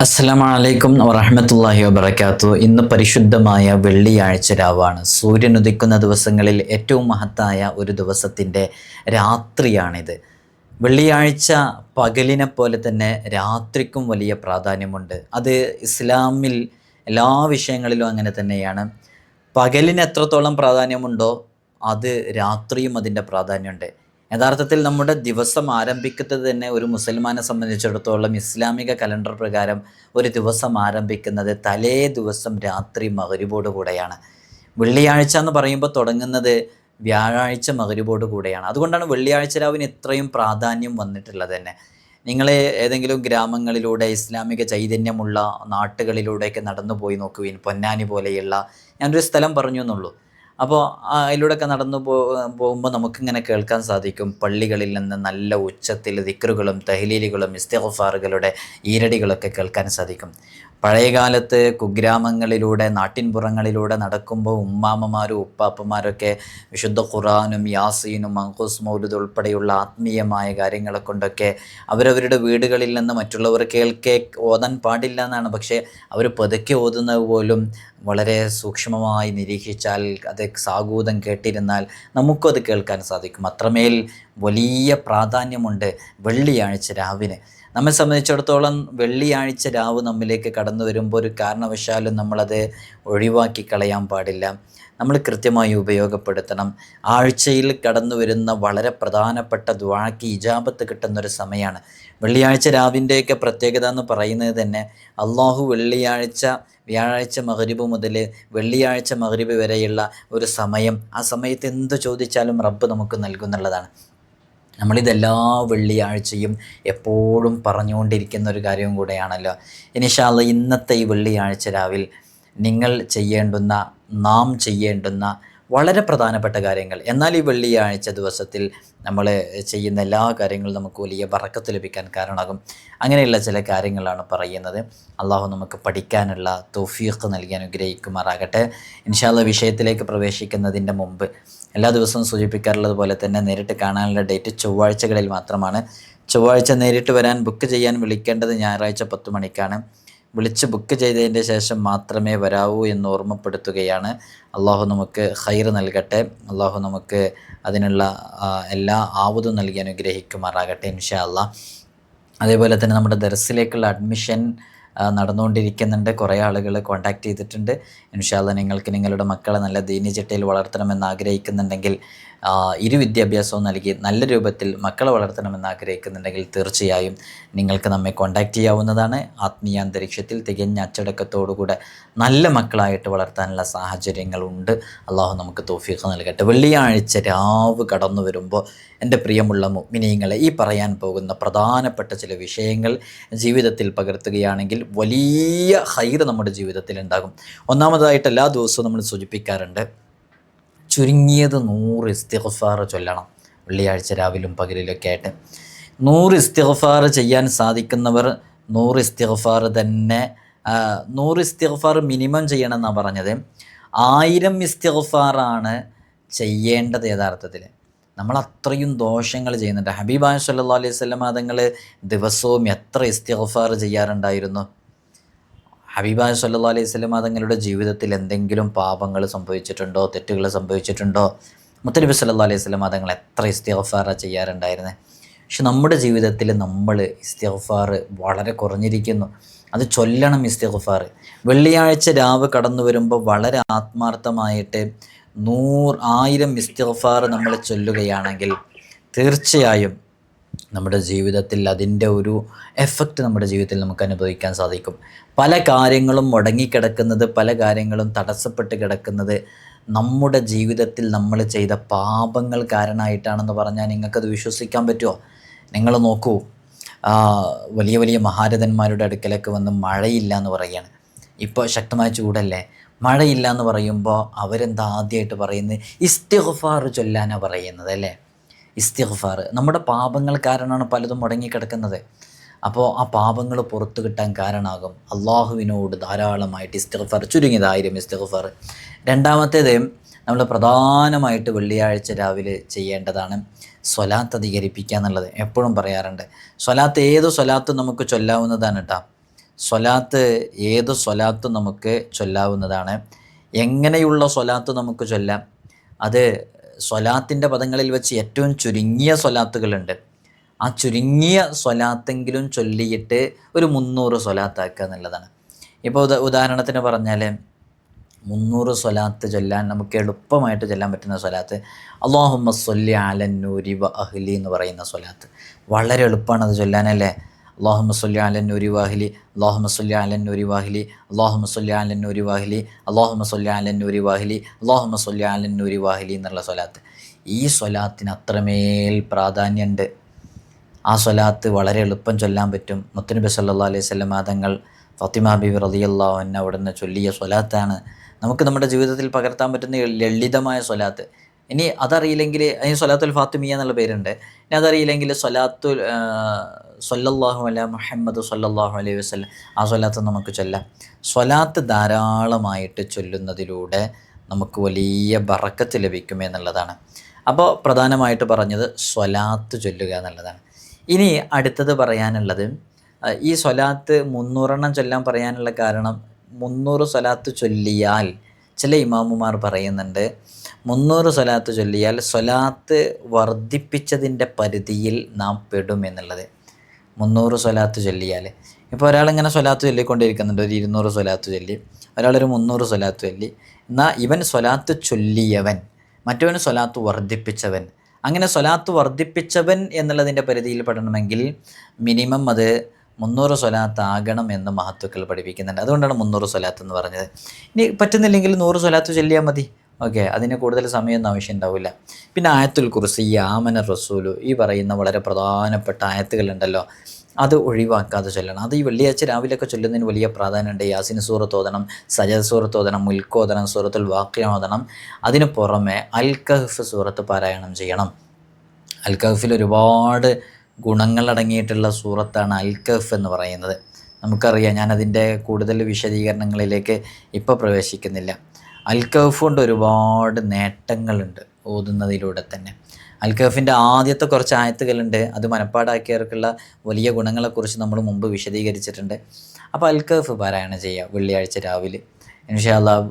അസ്സലാമു അലൈക്കും വറഹ്മത്തുള്ളാഹി വബറകാതുഹു. ഇന്ന് പരിശുദ്ധമായ വെള്ളിയാഴ്ച രാവാണ്. സൂര്യൻ ഉദിക്കുന്ന ദിവസങ്ങളിൽ ഏറ്റവും മഹത്തായ ഒരു ദിവസത്തിൻ്റെ രാത്രിയാണിത്. വെള്ളിയാഴ്ച പകലിനെ പോലെ തന്നെ രാത്രിക്കും വലിയ പ്രാധാന്യമുണ്ട്. അത് ഇസ്ലാമിൽ എല്ലാ വിഷയങ്ങളിലും അങ്ങനെ തന്നെയാണ്. പകലിന് എത്രത്തോളം പ്രാധാന്യമുണ്ടോ അത് രാത്രിയും അതിൻ്റെ പ്രാധാന്യമുണ്ട്. യഥാർത്ഥത്തിൽ നമ്മുടെ ദിവസം ആരംഭിക്കുന്നത് തന്നെ ഒരു മുസൽമാനെ സംബന്ധിച്ചിടത്തോളം ഇസ്ലാമിക കലണ്ടർ പ്രകാരം ഒരു ദിവസം ആരംഭിക്കുന്നത് തലേ ദിവസം രാത്രി മഗ്‌രിബോട് കൂടെയാണ്. വെള്ളിയാഴ്ച എന്ന് പറയുമ്പോൾ തുടങ്ങുന്നത് വ്യാഴാഴ്ച മഗ്‌രിബോട് കൂടെയാണ്. അതുകൊണ്ടാണ് വെള്ളിയാഴ്ച രാവിന് ഇത്രയും പ്രാധാന്യം വന്നിട്ടുള്ളത് തന്നെ. നിങ്ങൾ ഏതെങ്കിലും ഗ്രാമങ്ങളിലൂടെ ഇസ്ലാമിക ചൈതന്യമുള്ള നാട്ടുകളിലൂടെയൊക്കെ നടന്നു പോയി നോക്കുവിൻ. പൊന്നാനി പോലെയുള്ള, ഞാനൊരു സ്ഥലം പറഞ്ഞു എന്നുള്ളൂ. അപ്പോൾ അതിലൂടെയൊക്കെ നടന്നു പോകുമ്പോൾ നമുക്കിങ്ങനെ കേൾക്കാൻ സാധിക്കും, പള്ളികളിൽ നിന്ന് നല്ല ഉച്ചത്തിൽ ദിക്റുകളും തഹ്ലീലുകളും ഇസ്തിഗ്ഫാറുകളുടെ ഈരടികളൊക്കെ കേൾക്കാൻ സാധിക്കും. പഴയകാലത്ത് കുഗ്രാമങ്ങളിലൂടെ നാട്ടിൻപുറങ്ങളിലൂടെ നടക്കുമ്പോൾ ഉമ്മാമ്മമാരും ഉപ്പാപ്പമാരൊക്കെ വിശുദ്ധ ഖുർആനും യാസീനും മങ്കൂസ് മൗലിദ് ഉൾപ്പെടെയുള്ള ആത്മീയമായ കാര്യങ്ങളെ കൊണ്ടൊക്കെ അവരവരുടെ വീടുകളിൽ നിന്ന് മറ്റുള്ളവർ കേൾക്കെ ഓതാൻ പാടില്ല എന്നാണ്. പക്ഷേ അവർ പതുക്കെ ഓതുന്നത് പോലും വളരെ സൂക്ഷ്മമായി നിരീക്ഷിച്ചാൽ, അത് സാഗൂതം കേട്ടിരുന്നാൽ നമുക്കും അത് കേൾക്കാൻ സാധിക്കും. അത്രമേൽ വലിയ പ്രാധാന്യമുണ്ട് വെള്ളിയാഴ്ച രാവിന്. നമ്മെ സംബന്ധിച്ചിടത്തോളം വെള്ളിയാഴ്ച രാവ് നമ്മിലേക്ക് കടന്നു വരുമ്പോൾ ഒരു കാരണവശാലും നമ്മളത് ഒഴിവാക്കി കളയാൻ പാടില്ല. നമ്മൾ കൃത്യമായി ഉപയോഗപ്പെടുത്തണം. ആഴ്ചയിൽ കടന്നു വരുന്ന വളരെ പ്രധാനപ്പെട്ട ദുആക്ക് ഇജാബത്ത് കിട്ടുന്നൊരു സമയമാണ് വെള്ളിയാഴ്ച രാവിൻ്റെയൊക്കെ പ്രത്യേകത എന്ന് പറയുന്നത് തന്നെ. അള്ളാഹു വ്യാഴാഴ്ച മഗ്‌രിബ് മുതൽ വെള്ളിയാഴ്ച മഗ്‌രിബ് വരെയുള്ള ഒരു സമയം, ആ സമയത്ത് എന്ത് ചോദിച്ചാലും റബ്ബ് നമുക്ക് നൽകുന്നുള്ളതാണ്. നമ്മളിതെല്ലാ വെള്ളിയാഴ്ചയും എപ്പോഴും പറഞ്ഞുകൊണ്ടിരിക്കുന്ന ഒരു കാര്യവും കൂടെയാണല്ലോ. ഇൻഷാ അല്ലാഹ് ഇന്നത്തെ ഈ വെള്ളിയാഴ്ച രാവിൽ നിങ്ങൾ നാം ചെയ്യേണ്ടുന്ന വളരെ പ്രധാനപ്പെട്ട കാര്യങ്ങൾ, എന്നാൽ ഈ വെള്ളിയാഴ്ച ദിവസത്തിൽ നമ്മൾ ചെയ്യുന്ന എല്ലാ കാര്യങ്ങളും നമുക്ക് വലിയ ബറക്കത്ത് ലഭിക്കാൻ കാരണമാകും. അങ്ങനെയുള്ള ചില കാര്യങ്ങളാണ് പറയുന്നത്. അള്ളാഹു നമുക്ക് പഠിക്കാനുള്ള തൗഫീഖ് നൽകി അനുഗ്രഹിക്കുമാറാകട്ടെ. ഇൻഷാ അല്ലാഹ് വിഷയത്തിലേക്ക് പ്രവേശിക്കുന്നതിൻ്റെ മുമ്പ് എല്ലാ ദിവസവും സൂചിപ്പിക്കാറുള്ളത് പോലെ തന്നെ നേരിട്ട് കാണാനുള്ള ഡേറ്റ് ചൊവ്വാഴ്ചകളിൽ മാത്രമാണ്. ചൊവ്വാഴ്ച നേരിട്ട് വരാൻ ബുക്ക് ചെയ്യാൻ വിളിക്കേണ്ടത് ഞായറാഴ്ച 10 മണിക്കാണ്. വിളിച്ച് ബുക്ക് ചെയ്തതിൻ്റെ ശേഷം മാത്രമേ വരാവൂ എന്ന് ഓർമ്മപ്പെടുത്തുകയാണ്. അള്ളാഹു നമുക്ക് ഖൈർ നൽകട്ടെ. അള്ളാഹു നമുക്ക് അതിനുള്ള എല്ലാ ആവതും നൽകി അനുഗ്രഹിക്കുമാറാകട്ടെ ഇൻഷാ അല്ലാഹ്. അതേപോലെ തന്നെ നമ്മുടെ ദർസിലേക്കുള്ള അഡ്മിഷൻ നടന്നുകൊണ്ടിരിക്കുന്നുണ്ട്. കുറേ ആളുകൾ കോൺടാക്റ്റ് ചെയ്തിട്ടുണ്ട്. ഇൻഷാ അല്ലാഹ് നിങ്ങൾക്ക് നിങ്ങളുടെ മക്കളെ നല്ല ദീനി ചിട്ടയിൽ വളർത്തണമെന്ന് ആഗ്രഹിക്കുന്നുണ്ടെങ്കിൽ, വിദ്യാഭ്യാസവും നൽകി നല്ല രൂപത്തിൽ മക്കളെ വളർത്തണമെന്ന് ആഗ്രഹിക്കുന്നുണ്ടെങ്കിൽ തീർച്ചയായും നിങ്ങൾക്ക് നമ്മെ കോൺടാക്റ്റ് ചെയ്യാവുന്നതാണ്. ആത്മീയ അന്തരീക്ഷത്തിൽ തികഞ്ഞ അച്ചടക്കത്തോടുകൂടെ നല്ല മക്കളായിട്ട് വളർത്താനുള്ള സാഹചര്യങ്ങളുണ്ട്. അള്ളാഹു നമുക്ക് തൗഫീഖ് നൽകട്ടെ. വെള്ളിയാഴ്ച രാവ് കടന്നു വരുമ്പോൾ എൻ്റെ പ്രിയമുള്ള മുഅ്മിനീങ്ങളെ, ഈ പറയാൻ പോകുന്ന പ്രധാനപ്പെട്ട ചില വിഷയങ്ങൾ ജീവിതത്തിൽ പകർത്തുകയാണെങ്കിൽ വലിയ ഖൈർ നമ്മുടെ ജീവിതത്തിൽ ഉണ്ടാകും. ഒന്നാമതായിട്ട് എല്ലാ ദിവസവും നമ്മൾ സൂചിപ്പിക്കാറുണ്ട്, ചുരുങ്ങിയത് 100 ഇസ്തിഗ്ഫാർ ചൊല്ലണം വെള്ളിയാഴ്ച രാവിലും പകലിലൊക്കെ ആയിട്ട്. 100 ഇസ്തിഗ്ഫാർ ചെയ്യാൻ സാധിക്കുന്നവർ 100 ഇസ്തിഗ്ഫാർ തന്നെ 100 ഇസ്തിഗ്ഫാർ മിനിമം ചെയ്യണം എന്നാണ് പറഞ്ഞത്. 1000 ഇസ്തിഗ്ഫാറാണ് ചെയ്യേണ്ടത്. യഥാർത്ഥത്തിൽ നമ്മൾ അത്രയും ദോഷങ്ങൾ ചെയ്യുന്നുണ്ട്. ഹബീബായ സല്ലല്ലാഹു അലൈഹി വസല്ലം തങ്ങൾ ദിവസവും എത്ര ഇസ്തിഗ്ഫാർ ചെയ്യാറുണ്ടായിരുന്നു? ഹബീബായ സല്ലല്ലാഹു അലൈഹി വസല്ലം തങ്ങളുടെ ജീവിതത്തിൽ എന്തെങ്കിലും പാപങ്ങൾ സംഭവിച്ചിട്ടുണ്ടോ, തെറ്റുകൾ സംഭവിച്ചിട്ടുണ്ടോ? മുത്തനബി സല്ലല്ലാഹു അലൈഹി വസല്ലം തങ്ങൾ എത്ര ഇസ്തിഗ്ഫാറാണ് ചെയ്യാറുണ്ടായിരുന്നത്? പക്ഷെ നമ്മുടെ ജീവിതത്തിൽ നമ്മൾ ഇസ്തിഗ്ഫാർ വളരെ കുറഞ്ഞിരിക്കുന്നു. അത് ചൊല്ലണം ഇസ്തിഗ്ഫാർ. വെള്ളിയാഴ്ച രാവ് കടന്നു വരുമ്പോൾ വളരെ ആത്മാർത്ഥമായിട്ട് 1000 ഇസ്തിഗ്ഫാർ നമ്മൾ ചൊല്ലുകയാണെങ്കിൽ തീർച്ചയായും നമ്മുടെ ജീവിതത്തിൽ അതിൻ്റെ ഒരു എഫക്റ്റ് നമ്മുടെ ജീവിതത്തിൽ നമുക്ക് അനുഭവിക്കാൻ സാധിക്കും. പല കാര്യങ്ങളും മുടങ്ങിക്കിടക്കുന്നത്, പല കാര്യങ്ങളും തടസ്സപ്പെട്ട് കിടക്കുന്നത് നമ്മുടെ ജീവിതത്തിൽ നമ്മൾ ചെയ്ത പാപങ്ങൾ കാരണമായിട്ടാണെന്ന് പറഞ്ഞാൽ നിങ്ങൾക്കത് വിശ്വസിക്കാൻ പറ്റുമോ? നിങ്ങൾ നോക്കൂ, വലിയ വലിയ മഹാരഥന്മാരുടെ അടുക്കലൊക്കെ വന്ന് മഴയില്ല എന്ന് പറയുകയാണ്. ഇപ്പോൾ ശക്തമായ ചൂടല്ലേ, മഴയില്ല എന്ന് പറയുമ്പോൾ അവരെന്താ ആദ്യമായിട്ട് പറയുന്നത്? ഇസ്തിഗ്ഫാർ ചൊല്ലാനാണ് പറയുന്നത് അല്ലേ? ഇസ്തിഗ്ഫാർ. നമ്മുടെ പാപങ്ങൾ കാരണമാണ് പലതും മുടങ്ങിക്കിടക്കുന്നത്. അപ്പോൾ ആ പാപങ്ങൾ പുറത്തു കിട്ടാൻ കാരണമാകും അള്ളാഹുവിനോട് ധാരാളമായിട്ട് ഇസ്തിഗ്ഫാർ, ചുരുങ്ങിയത് 1000 ഇസ്തിഗ്ഫാർ. രണ്ടാമത്തേത്, നമ്മൾ പ്രധാനമായിട്ട് വെള്ളിയാഴ്ച രാവിലെ ചെയ്യേണ്ടതാണ് സ്വലാത്ത് അധികരിപ്പിക്കുക എന്നുള്ളത്. എപ്പോഴും പറയാറുണ്ട്, സ്വലാത്ത് ഏത് സ്വലാത്തും നമുക്ക് ചൊല്ലാവുന്നതാണ് കേട്ടോ. സ്വലാത്ത് ഏത് സ്വലാത്തും നമുക്ക് ചൊല്ലാവുന്നതാണ്. എങ്ങനെയുള്ള സ്വലാത്ത് നമുക്ക് ചൊല്ലാം? അത് സ്വലാത്തിൻ്റെ പദങ്ങളിൽ വെച്ച് ഏറ്റവും ചുരുങ്ങിയ സ്വലാത്തുകളുണ്ട്. ആ ചുരുങ്ങിയ സ്വലാത്തെങ്കിലും ചൊല്ലിയിട്ട് ഒരു 300 സ്വലാത്താക്കുക എന്നുള്ളതാണ്. ഇപ്പോൾ ഉദാഹരണത്തിന് പറഞ്ഞാൽ 300 സ്വലാത്ത് ചൊല്ലാൻ നമുക്ക് എളുപ്പമായിട്ട് ചൊല്ലാൻ പറ്റുന്ന സ്വലാത്ത് അല്ലാഹുമ്മ സ്വല്ലി അലൻ നൂരി വ അഹ്ലി എന്ന് പറയുന്ന സ്വലാത്ത്. വളരെ എളുപ്പമാണ് അത് ചൊല്ലാനല്ലേ. അല്ലാഹുമ്മ സ്വല്ലി അലൻ നൂരി വാഹ്ലി, അല്ലാഹുമ്മ സ്വല്ലി അലൻ നൂരി വാഹ്ലി, അല്ലാഹുമ്മ സ്വല്ലി അലൻ നൂരി വാഹ്ലി, അല്ലാഹുമ്മ സ്വല്ലി അലൻ നൂരി വാഹ്ലി, അല്ലാഹുമ്മ സ്വല്ലി അലൻ നൂരി വാഹ്ലി എന്നുള്ള സ്വലാത്ത്. ഈ സ്വലാത്തിന് അത്രമേൽ പ്രാധാന്യമുണ്ട്. ആ സ്വലാത്ത് വളരെ എളുപ്പം ചൊല്ലാൻ പറ്റും. മുത്തുനബി സല്ലല്ലാഹു അലൈഹി വസല്ലം തങ്ങൾ ഫാത്തിമ ബീവി റളിയല്ലാഹു അൻഹ അവിടുന്ന് ചൊല്ലിയ സ്വലാത്താണ് നമുക്ക് നമ്മുടെ ജീവിതത്തിൽ പകർത്താൻ പറ്റുന്ന ലളിതമായ സ്വലാത്ത്. ഇനി അതറിയില്ലെങ്കിൽ അതിന് സ്വലാത്തുൽ ഫാത്തിമിയ എന്നുള്ള പേരുണ്ട്. ഇനി അതറിയില്ലെങ്കിൽ സ്വല്ലല്ലാഹു അലാ മുഹമ്മദ് സ്വല്ലല്ലാഹു അലൈഹി വസല്ലം ആ സ്വലാത്ത് നമുക്ക് ചൊല്ലാം. സ്വലാത്ത് ധാരാളമായിട്ട് ചൊല്ലുന്നതിലൂടെ നമുക്ക് വലിയ ബറക്കത്ത് ലഭിക്കുമെന്നുള്ളതാണ്. അപ്പോൾ പ്രധാനമായിട്ട് പറഞ്ഞത് സ്വലാത്ത് ചൊല്ലുക എന്നുള്ളതാണ്. ഇനി അടുത്തത് പറയാനുള്ളത്, ഈ സ്വലാത്ത് 300 ചൊല്ലാൻ പറയാനുള്ള കാരണം 300 സ്വലാത്ത് ചൊല്ലിയാൽ ചില ഇമാമുമാർ പറയുന്നുണ്ട് 300 സ്വലാത്ത് ചൊല്ലിയാൽ സ്വലാത്ത് വർദ്ധിപ്പിച്ചതിൻ്റെ പരിധിയിൽ നാം പെടും എന്നുള്ളത്. 300 സ്വലാത്ത് ചൊല്ലിയാൽ ഇപ്പോൾ ഒരാളിങ്ങനെ സ്വലാത്ത് ചൊല്ലിക്കൊണ്ടിരിക്കുന്നുണ്ട്, ഒരു 200 സ്വലാത്ത് ചൊല്ലി, ഒരാളൊരു 300 സ്വലാത്ത് ചൊല്ലി. എന്നാൽ ഇവൻ സ്വലാത്ത് ചൊല്ലിയവൻ, മറ്റവന് സ്വലാത്ത് വർദ്ധിപ്പിച്ചവൻ. അങ്ങനെ സ്വലാത്ത് വർദ്ധിപ്പിച്ചവൻ എന്നുള്ളതിൻ്റെ പരിധിയിൽ പെടണമെങ്കിൽ മിനിമം അത് 300 സ്വലാത്ത് ആകണം എന്ന് മഹത്തുക്കൾ പഠിപ്പിക്കുന്നുണ്ട്. അതുകൊണ്ടാണ് 300 സ്വലാത്ത് എന്ന് പറഞ്ഞത്. ഇനി പറ്റുന്നില്ലെങ്കിൽ 100 സ്വലാത്ത് ചൊല്ലിയാൽ മതി. ഓക്കെ, അതിന് കൂടുതൽ സമയമൊന്നും ആവശ്യം ഉണ്ടാവില്ല. പിന്നെ ആയത്തുൽ കുർസി, ആമന റസൂലു, ഈ പറയുന്ന വളരെ പ്രധാനപ്പെട്ട ആയത്തുകളുണ്ടല്ലോ, അത് ഒഴിവാക്കാതെ ചൊല്ലണം. അത് ഈ വെള്ളിയാഴ്ച രാവിലെയൊക്കെ ചൊല്ലുന്നതിന് വലിയ പ്രാധാന്യമുണ്ട്. യാസിൻ സൂറത്ത് ഓതണം, സജദ് സൂറത്ത് ഓതണം, മുൽക്ക് ഓതണം, സൂറത്തുൽ വാഖിയ ഓതണം. അതിന് പുറമെ അൽ കഹ്ഫ് സൂറത്ത് പാരായണം ചെയ്യണം. അൽ കഹ്ഫിൽ ഒരുപാട് ഗുണങ്ങളടങ്ങിയിട്ടുള്ള സൂറത്താണ് അൽ കഹ്ഫ് എന്ന് പറയുന്നത്. നമുക്കറിയാം, ഞാനതിൻ്റെ കൂടുതൽ വിശദീകരണങ്ങളിലേക്ക് ഇപ്പോൾ പ്രവേശിക്കുന്നില്ല. അൽ കഹ്ഫ് കൊണ്ട് ഒരുപാട് നേട്ടങ്ങളുണ്ട് ഓതുന്നതിലൂടെ തന്നെ. അൽ കഹ്ഫിൻ്റെ ആദ്യത്തെ കുറച്ച് ആയത്തുകളുണ്ട്, അത് മനപ്പാടാക്കിയവർക്കുള്ള വലിയ ഗുണങ്ങളെക്കുറിച്ച് നമ്മൾ മുമ്പ് വിശദീകരിച്ചിട്ടുണ്ട്. അപ്പോൾ അൽ കഹ്ഫ് പാരായണം ചെയ്യുക വെള്ളിയാഴ്ച രാവിലെ. ഇൻഷാ അല്ലാഹ്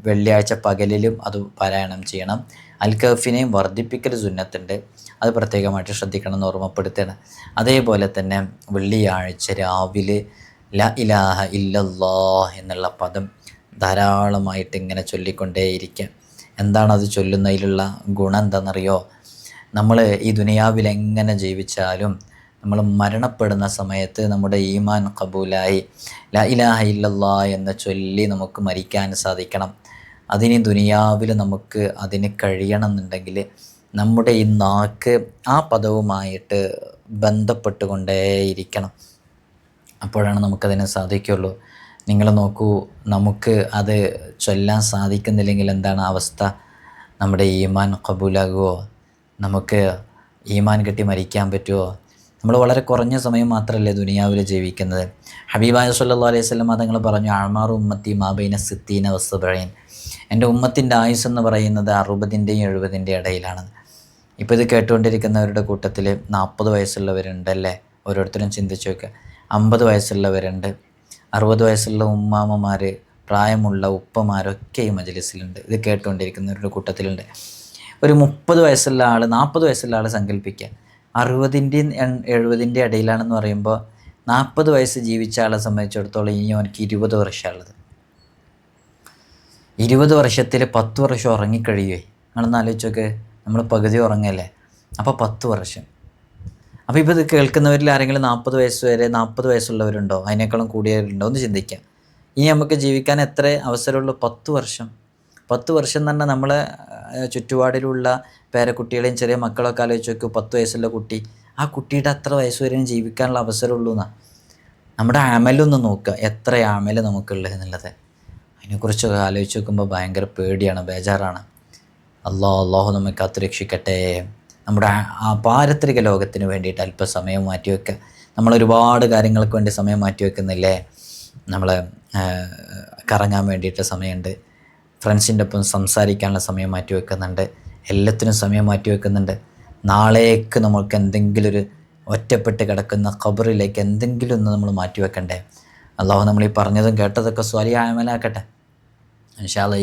വെള്ളിയാഴ്ച പകലിലും അത് പാരായണം ചെയ്യണം. അൽ കഹ്ഫിനെയും വർദ്ധിപ്പിക്കൽ സുന്നത്തുണ്ട്, അത് പ്രത്യേകമായിട്ട് ശ്രദ്ധിക്കണം എന്ന് ഓർമ്മപ്പെടുത്തുകയാണ്. അതേപോലെ തന്നെ വെള്ളിയാഴ്ച രാവിലെ ലാ ഇലാഹ ഇല്ലല്ലാഹ് എന്നുള്ള പദം ധാരാളമായിട്ട് ഇങ്ങനെ ചൊല്ലിക്കൊണ്ടേയിരിക്കുക. എന്താണത് ചൊല്ലുന്നതിലുള്ള ഗുണം എന്താണെന്നറിയോ? നമ്മൾ ഈ ദുനിയാവിൽ എങ്ങനെ ജീവിച്ചാലും നമ്മൾ മരണപ്പെടുന്ന സമയത്ത് നമ്മുടെ ഈമാൻ ഖബൂലായി ലാ ഇലാഹ ഇല്ലല്ലാഹ് എന്ന ചൊല്ലി നമുക്ക് മരിക്കാൻ സാധിക്കണം. അതിന് ദുനിയാവിൽ നമുക്ക് അതിന് കഴിയണം എന്നുണ്ടെങ്കിൽ നമ്മുടെ ഈ നാക്ക് ആ പദവുമായിട്ട് ബന്ധപ്പെട്ടുകൊണ്ടേയിരിക്കണം. അപ്പോഴാണ് നമുക്കതിന് സാധിക്കുള്ളൂ. നിങ്ങൾ നോക്കൂ, നമുക്ക് അത് ചൊല്ലാൻ സാധിക്കുന്നില്ലെങ്കിൽ എന്താണ് അവസ്ഥ? നമ്മുടെ ഈമാൻ ഖബൂലാകുമോ? നമുക്ക് ഈമാൻ കിട്ടി മരിക്കാൻ പറ്റുമോ? നമ്മൾ വളരെ കുറഞ്ഞ സമയം മാത്രമല്ലേ ദുനിയാവിൽ ജീവിക്കുന്നത്. ഹബീബായ സല്ലല്ലാഹു അലൈഹി വസല്ലം തങ്ങൾ പറഞ്ഞു, അഅ്മാറു ഉമ്മത്തി മാ ബൈന സിത്തീന വസ്സബഈൻ, എൻ്റെ ഉമ്മത്തിൻ്റെ ആയുസ് എന്ന് പറയുന്നത് 60-ൻ്റെയും 70-ൻ്റെയും ഇടയിലാണ്. ഇപ്പോൾ ഇത് കേട്ടുകൊണ്ടിരിക്കുന്നവരുടെ കൂട്ടത്തിൽ 40 വയസ്സുള്ളവരുണ്ടല്ലേ? ഓരോരുത്തരും ചിന്തിച്ച് നോക്കുക. 50 വയസ്സുള്ളവരുണ്ട്, 60 വയസ്സുള്ള ഉമ്മാമ്മമാർ, പ്രായമുള്ള ഉപ്പമാരൊക്കെ ഈ മജ്ലിസിലുണ്ട്. ഇത് കേട്ടുകൊണ്ടിരിക്കുന്നവരുടെ കൂട്ടത്തിലുണ്ട്. ഒരു 30 വയസ്സുള്ള ആൾ, 40 വയസ്സുള്ള ആൾ സങ്കല്പിക്കുക. 60-ൻ്റെയും 70-ൻ്റെയും ഇടയിലാണെന്ന് പറയുമ്പോൾ 40 വയസ്സ് ജീവിച്ച ആളെ സംബന്ധിച്ചിടത്തോളം ഇനി അവനക്ക് 20 വർഷമുള്ളത്. 20 വർഷത്തിൽ 10 വർഷം ഉറങ്ങിക്കഴിയുമേ. നിങ്ങളൊന്ന് ആലോചിച്ചൊക്കെ, നമ്മൾ പകുതി ഉറങ്ങല്ലേ, അപ്പോൾ 10 വർഷം. അപ്പോൾ ഇപ്പോൾ ഇത് കേൾക്കുന്നവരിൽ ആരെങ്കിലും 40 വയസ്സ് വരെ 40 വയസ്സുള്ളവരുണ്ടോ? അതിനേക്കാളും കൂടിയവരുണ്ടോ? ഒന്ന് ചിന്തിക്കാം. ഇനി നമുക്ക് ജീവിക്കാൻ എത്ര അവസരമുള്ളൂ? 10 വർഷം. 10 വർഷം എന്ന് പറഞ്ഞാൽ നമ്മളെ ചുറ്റുപാടിലുള്ള പേരക്കുട്ടികളെയും ചെറിയ മക്കളൊക്കെ ആലോചിച്ച് നോക്കൂ. 10 വയസ്സുള്ള കുട്ടി, ആ കുട്ടിയുടെ അത്ര വയസ്സ് വരെയും ജീവിക്കാനുള്ള അവസരമുള്ളൂ എന്നാണ്. നമ്മുടെ അമലൊന്ന് നോക്കുക, എത്ര അമൽ നമുക്കുള്ളത് എന്നുള്ളത്. അതിനെക്കുറിച്ചൊക്കെ ആലോചിച്ച് നോക്കുമ്പോൾ ഭയങ്കര പേടിയാണ്, ബേജാറാണ്. അള്ളാഹു നമ്മെ കാത്തുരക്ഷിക്കട്ടെ. നമ്മുടെ ആ പാരത്രിക ലോകത്തിന് വേണ്ടിയിട്ട് അല്പസമയം മാറ്റിവെക്കുക. നമ്മളൊരുപാട് കാര്യങ്ങൾക്ക് വേണ്ടി സമയം മാറ്റിവെക്കുന്നില്ലേ? നമ്മൾ കറങ്ങാൻ വേണ്ടിയിട്ട് സമയമുണ്ട്, ഫ്രണ്ട്സിൻ്റെ ഒപ്പം സംസാരിക്കാനുള്ള സമയം മാറ്റിവെക്കുന്നുണ്ട്, എല്ലാത്തിനും സമയം മാറ്റിവെക്കുന്നുണ്ട്. നാളേക്ക് നമ്മൾക്ക് എന്തെങ്കിലും ഒരു ഒറ്റപ്പെട്ട് കിടക്കുന്ന ഖബറിലേക്ക് എന്തെങ്കിലും ഒന്ന് നമ്മൾ മാറ്റിവെക്കണ്ടേ? അള്ളാഹു നമ്മൾ ഈ പറഞ്ഞതും കേട്ടതൊക്കെ സ്വാലിഹായ അമലാക്കട്ടെ. ഇൻഷാ അല്ലാഹ്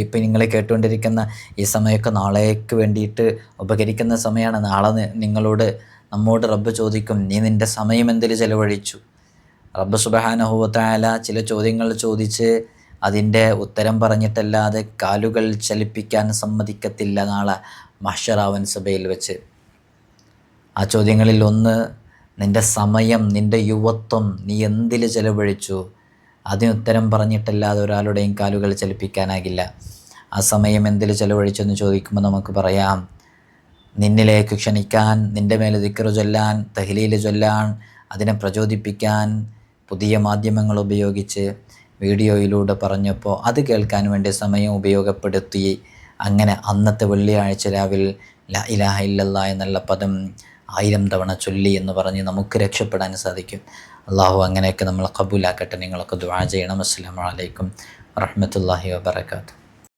ഇപ്പം നിങ്ങൾ കേട്ടുകൊണ്ടിരിക്കുന്ന ഈ സമയമൊക്കെ നാളേക്ക് വേണ്ടിയിട്ട് ഉപകരിക്കുന്ന സമയമാണ്. നാളെ നമ്മോട് റബ്ബ് ചോദിക്കും, നീ നിൻ്റെ സമയം എന്തിൽ ചെലവഴിച്ചു? റബ്ബ് സുബ്ഹാനഹു വ തആല ചില ചോദ്യങ്ങൾ ചോദിച്ച് അതിൻ്റെ ഉത്തരം പറഞ്ഞിട്ടല്ലാതെ കാലുകൾ ചലിപ്പിക്കാൻ സമ്മതിക്കത്തില്ല നാളെ മഹ്ശറാവൻ സഭയിൽ വെച്ച്. ആ ചോദ്യങ്ങളിൽ ഒന്ന്, നിൻ്റെ സമയം, നിൻ്റെ യുവത്വം നീ എന്തിൽ ചെലവഴിച്ചു? അതിനുത്തരം പറഞ്ഞിട്ടല്ലാതെ ഒരാളുടെയും കാലുകൾ ചലിപ്പിക്കാനാകില്ല. ആ സമയം എന്തിൽ ചെലവഴിച്ചെന്ന് ചോദിക്കുമ്പോൾ നമുക്ക് പറയാം, നിന്നിലേക്ക് ക്ഷണിക്കാൻ, നിൻ്റെ മേൽ ദിക്റ് ചൊല്ലാൻ, തഹ്ലീൽ ചൊല്ലാൻ, അതിനെ പ്രചോദിപ്പിക്കാൻ പുതിയ മാധ്യമങ്ങൾ ഉപയോഗിച്ച് വീഡിയോയിലൂടെ പറഞ്ഞപ്പോൾ അത് കേൾക്കാൻ വേണ്ടി സമയം ഉപയോഗപ്പെടുത്തി. അങ്ങനെ അന്നത്തെ വെള്ളിയാഴ്ച രാവിലെ ലാ ഇലാഹ ഇല്ലല്ലാഹ് എന്നുള്ള പദം 1000 തവണ ചൊല്ലി എന്ന് പറഞ്ഞ് നമുക്ക് രക്ഷപ്പെടാൻ സാധിക്കും. അള്ളാഹു അങ്ങനെയൊക്കെ നമ്മളെ ഖബൂലാക്കട്ടെ. നിങ്ങളൊക്കെ ദുആ ചെയ്യണം. അസ്സലാമു അലൈക്കും വറഹ്മത്തുള്ളാഹി വബറകാതുഹു.